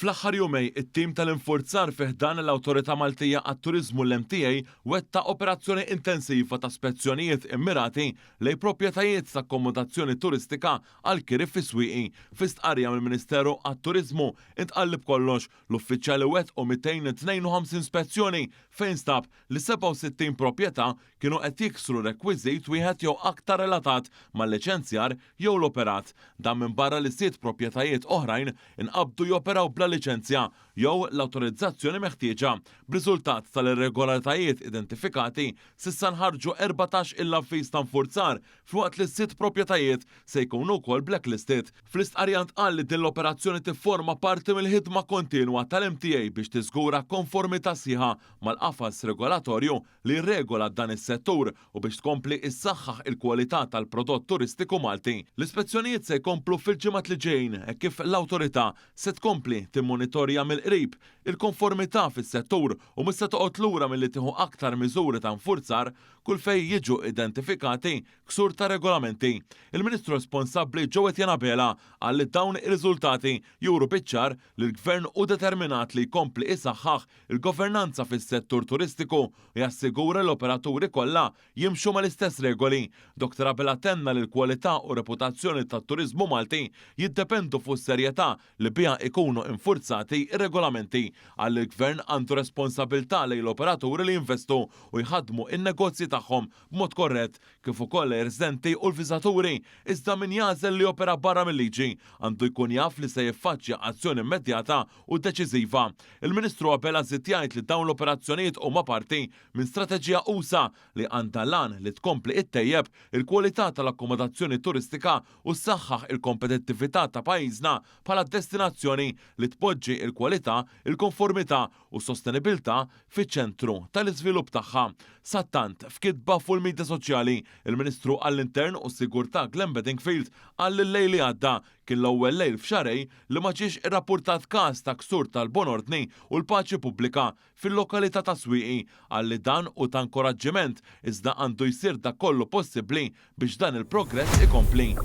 Fl-aħħar jumej, it-tim tal-infurzar fih dan l-Awtorità Maltija għat-Turiżmu l-MTA wetta operazzjoni intensiva ta' spezzjonijiet immirati lejn proprjetajiet ta' akkomodazzjoni turistika għal kiri fis-swieqi. F'istqarrija mill-Ministeru għat-Turiżmu intqallib kollox l-uffiċjali wettqu 252 spezzjoni fejn stab li 67 proprjetà kienu qed jiksru rekwiżit wieħed jew aktar relatat mal-liċenzjar jew l-operat. Dan minn barra li 6 proprjetajiet oħrajn inqabdu joperaw bla liċenzja jew l-awtorizzazzjoni meħtieġa. B'riżultat tal-irregolaritajiet identifikati s'issa nħarġu 14 il-avviż ta' nfurzar f'waqt li 6 proprjetajiet se jkunu wkoll blacklisted. Fl-istqarrija ntqal li din l-operazzjoni tifforma parti mill-ħidma kontinwa tal-MTA biex tiżgura konformità sieħa mal-qafas regolatorju li regola dan is-settur u biex tkompli issaħħaħ il-kwalità tal-prodott turistiku Malti. L-ispezzjonijiet se jkomplu fil-ġimgħat li ġejjin kif l-awtorità se tkompli timmonitorja mill-qrib il-konformità fis-settur u mista toqgħod lura milli tieħu aktar miżuri ta' nfurzar kull fejn jiġu identifikati ksur ta' regolamenti. Il-Ministru responsabbli Ġewwed Janabela qal li dawn ir-riżultati juru biċ-ċar li l-Gvern hu determinat li jkompli isaħħaħ il-governanza fis-settur turistiku u jassigura l-operaturi kollha jimxu mal-istess regoli. Dr. Abela tenna li l-kwalità u reputazzjoni tat-turiżmu Malti jiddependu fuq is-serjetà li biha ikunu infurzati ir-regolamenti. Għal il-Gvern għandu responsabilità lejn l-operaturi li jinvestu u jħaddmu in-negozji tagħhom b'mod korrett kif ukoll ir-residenti u l-viżaturi. Iżda min jażel li opera barra mill-liġi għandu jkun jaf li se jiffaċċja azzjoni immedjata u deċiżiva. Il-Ministru Abela żied jgħid li dawn l-operazzjonijiet huma parti minn strateġija usa li għandha lan li tkompli ittejjeb il-kwalità tal-akkomodazzjoni turistika u ssaħħaħ il-kompetittività ta' pajjiżna bħala destinazzjoni li tpoġġi il-kwalità, il-konformità u sostenibilità fiċ-ċentru tal-iżvilupp tagħha. Sattant f'kitba fuq il-midja soċjali, il-Ministru għall-Intern u s-Sigurtà Glenn Bedingfield qal li l-lejl li għadda kien l-ewwel lejl f'xarej li ma ġiex irrappurtat każ ta' ksur tal-bon ordni u l-paċi pubblika fil-lokalità ta' Swieqi. Qal li dan u ta' inkoraġġiment iżda għandu jsir dak kollu possibbli biex dan il-progress ikompli.